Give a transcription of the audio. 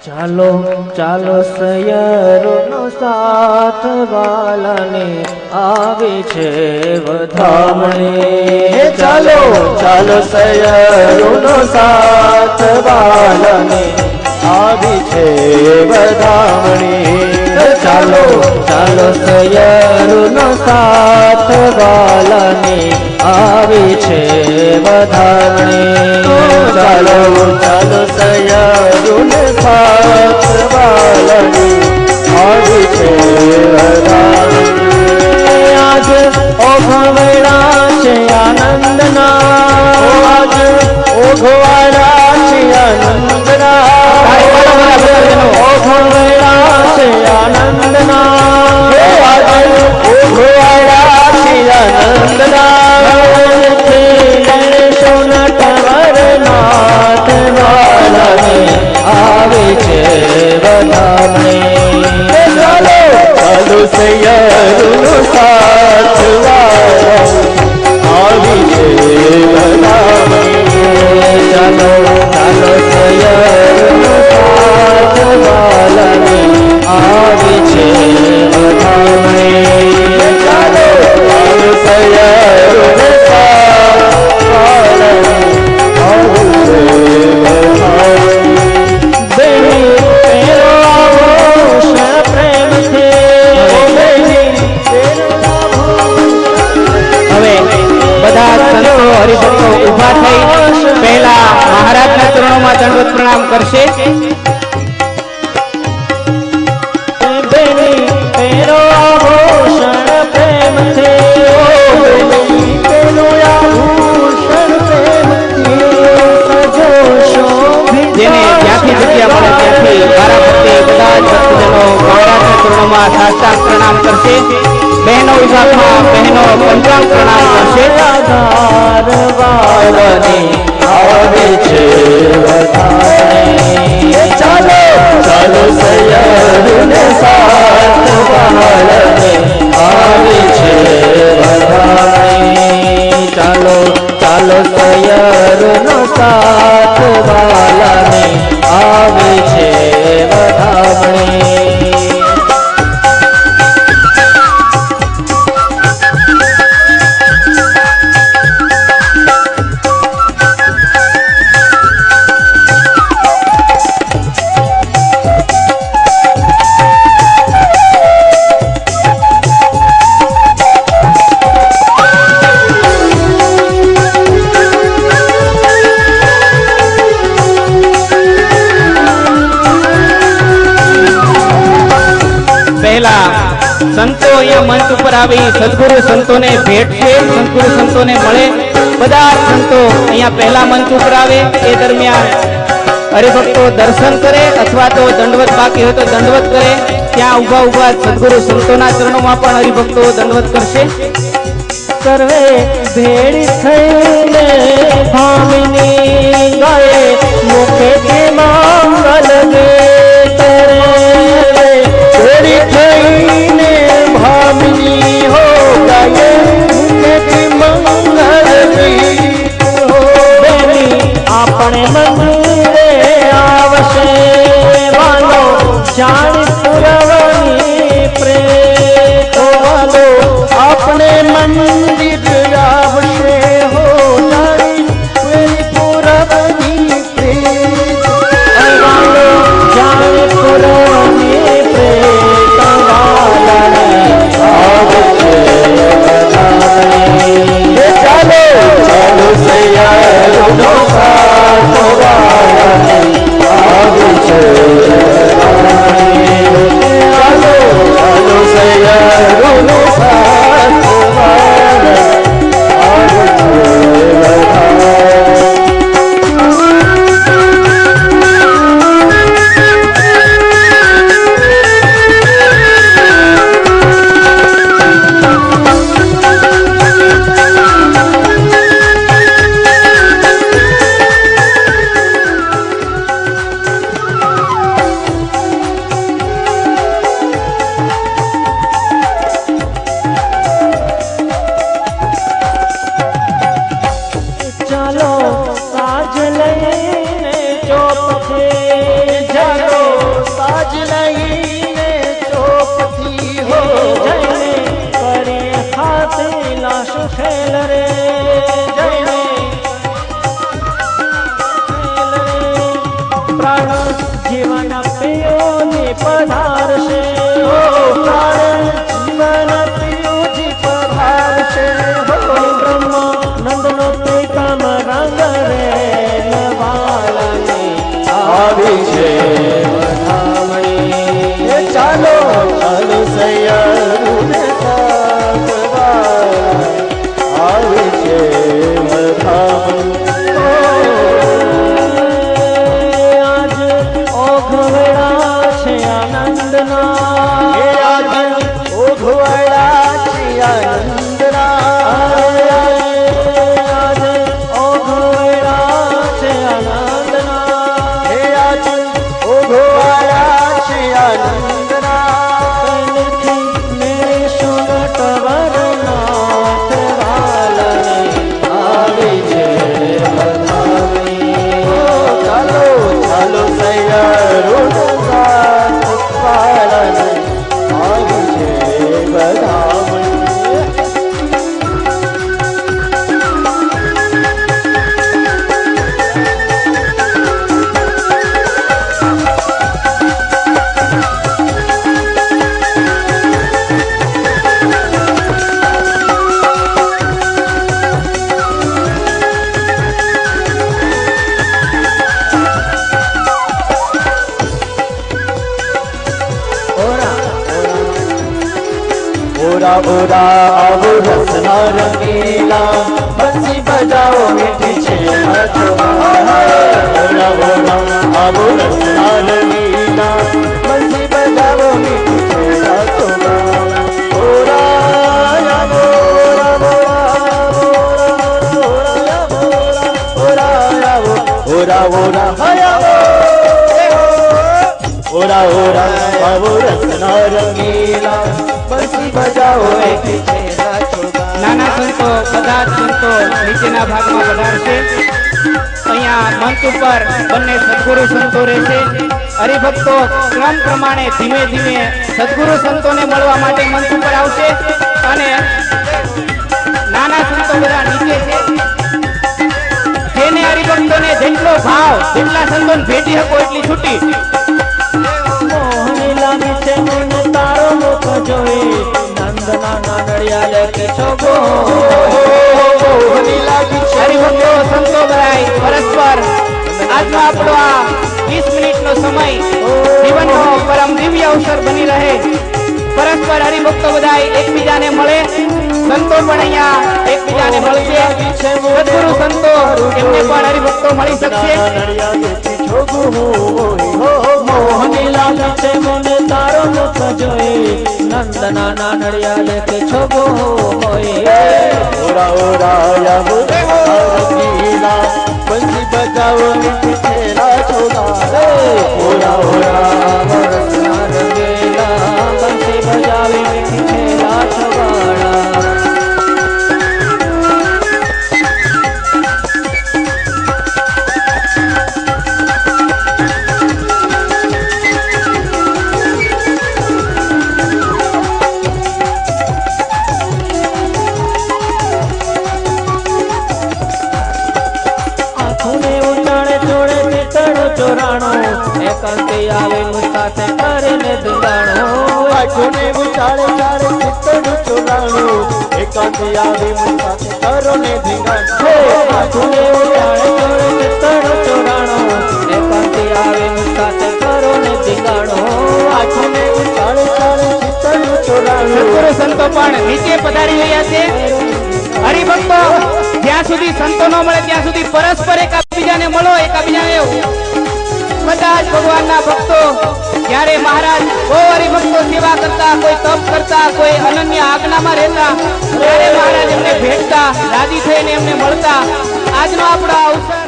ચાલો ચાલો સૈયરોનો સાથ વાલાને આવે છે વધામણી ચાલો ચાલો સૈયરોનો સાથ વાલાને આવી છે વધામણી ચાલો ચાલો સૈયરોનો સાથ વાલાને આવી છે વધામણી ચાલો ચાલો સૈયરોને સાથ વાલાને આવી છે વધામણી આજ ઓઘવડા છે આનંદના આજ ઓઘવાડા છે આનંદના ઓઘવડા છે આનંદના આજ ઓઘવાડા છે આનંદના સોનટવરનાથ વાલાને આવે છે વધામણી ચાલો ચાલો સૈયરનો સાથ વાલાને આવી છે વધામણી ચાલો ચાલો સૈયરનો સાથ વાલાને આવી છે વધામણી ચાલો ચાલો સૈયરનો સાથ વાલાને આવી છે બેની પેરો આભૂષણ પ્રેમથી હવે બધા સંતો હરિભક્તો ઉભા થઈ પહેલા મહારાજના ચરણોમાં દંડવત પ્રણામ કરશે બેની પેરો આભૂષણ પ્રેમથી પેલો આભૂષણ પ્રેમથી સજો શોભિત જેને જ્યાંથી જગ્યા મળે ત્યાંથી મારા ભક્તિ બધા જ ભક્તજનો મહારાજના ચરણોમાં સાષ્ટાંગ પ્રણામ કરશે બહેનો વિભાગમાં બહેનો પંચાંગ પ્રણામ કરશે આધાર વાળાને આવે છે વધામણી ચાલો ચાલો સૈયરને સાથ વાળાને આવે છે વધામણી ચાલો ચાલો સૈયરનો સાથ વાળાને આવે છે વધામણી સંતો અહીંયા મંચ ઉપર આવી સદગુરુ સંતોને ભેટશે સદગુરુ સંતોને મળે બધા સંતો અહીંયા પહેલા મંચ ઉપર આવે એ દરમિયાન હરિભક્તો દર્શન કરે અથવા તો દંડવત બાકી હોય તો દંડવત કરે ત્યાં ઉભા ઉભા સદગુરુ સંતોના ચરણોમાં પણ હરિભક્તો દંડવત કરશે સર્વે ભેળી થઈને ભામિની ગાય મુખેથી મંગલ ગીત રે ભેળી થઈને ભામિની હો ગાય મુખેથી મંગલ ગીત હો બેની આપણે મંદિરે આવશે વાલો જાણી પુરવાની પ્રેમ વાલો આપણે મંદિર આવશે હો જાણી પુરવાની પ્રેમ આજ લઈને ચોકથી હો જઈને કરે હાથે લાશ ખેલ રે જઈને પ્રાણ જીવન પ્રિયોની પધારશે પ્રાણ જીવન પિયુજી પધારશે બ્રહ્મ નંદનો પ્રીતમ રંગ રે લવાલાને આવી છે વધામણી ચાલો ચાલો સૈયરુને સાથવા આવી છે વધામણી આજ ઓઘવેળા છે આનંદના આજ ઓઘવાડા છે આનંદના આજ ઓઘવેળા છે આનંદના આજ ઓઘવાડા છે આનંદના મેરે સુનટ વરનાથ વાલને આવી છે વધામણી ચાલો ચાલો સૈયરુને સાથવા આવી છે વધામણી ओरा ओरा आओ रसना रंगीला बंसी बजाओ मीठी छे ओरा ओरा आओ रसना रंगीला बंसी बजाओ मीठी छे ओरा आओ ओरा ओरा ओरा ओरा आओ रसना रंगीला बंसी बजाओ एक छेड़ा छोगा નાના સંતો બધા જ સંતો નીચેના ભાગમાં પધારશે અહીંયા મંચ ઉપર બંને સદગુરુ સંતો રહેશે હરિભક્તો ક્રમ પ્રમાણે ધીમે ધીમે સદગુરુ સંતોને મળવા માટે મંચ ઉપર આવશે અને નાના સંતો બધા નીચે છે જેને હરિભક્તોને જેટલો ભાવ જેટલા સંતોને ભેટી શકો એટલી છૂટી મોહની લાગી છે મને તારો મુખ જોઈ નંદના નાનડિયા લેકે છોગો મોહની લાગી છે હરિભક્તો સંતો બધાય પરસ્પર આજનો આપણો આ 20 મિનિટનો સમય જીવનનો પરમ દિવ્ય અવસર બની રહે પરસ્પર હરિભક્તો બધાય એકબીજાને મળે સંતો પણ અહીંયા એકબીજાને મળશે સદગુરુ સંતો એમને પણ હરિભક્તો મળી શકશે મોહની લાગી છે મને તારો મુખ જોઈ નંદના નાનડિયા લેકે છોગો હોય ओरा ओरा याबो रंगीला बंसी बजाओ मीठी छेड़ा छोगा ओरा ओरा રસના રંગેલા બંસી બજાવે મીઠી છેડા છવાડા ચોરાણો એકાંતે આવે મુસાફે કરીને ધંધાણો આંખોને ઉચાળે ચાળે ચિત્તનું ચોરાણું એકાંતે આવે મુસાફે કરોને ધીંગાણો આંખોને ઉચાળે ચોળે ચિત્તનો ચોરાણો એકાંતે આવે મુસાફે કરોને ધીંગાણો આંખોને ઉચાળે ચાળે ચિત્તનું ચોરાણું સદગુરુ સંતો પણ નીચે પધારી રહ્યા છે હરિભક્તો જ્યાં સુધી સંતો ન મળે ત્યાં સુધી પરસ્પર એકબીજાને મળો એકબીજાને બધા જ ભગવાનના ભક્તો જ્યારે મહારાજ બહુ હરિભક્તો સેવા કરતા કોઈ તપ કરતા કોઈ અનન્ય આજ્ઞામાં રહેતા ત્યારે મહારાજ એમને ભેટતા રાજી થઈને એમને મળતા આજનો આપણો અવસર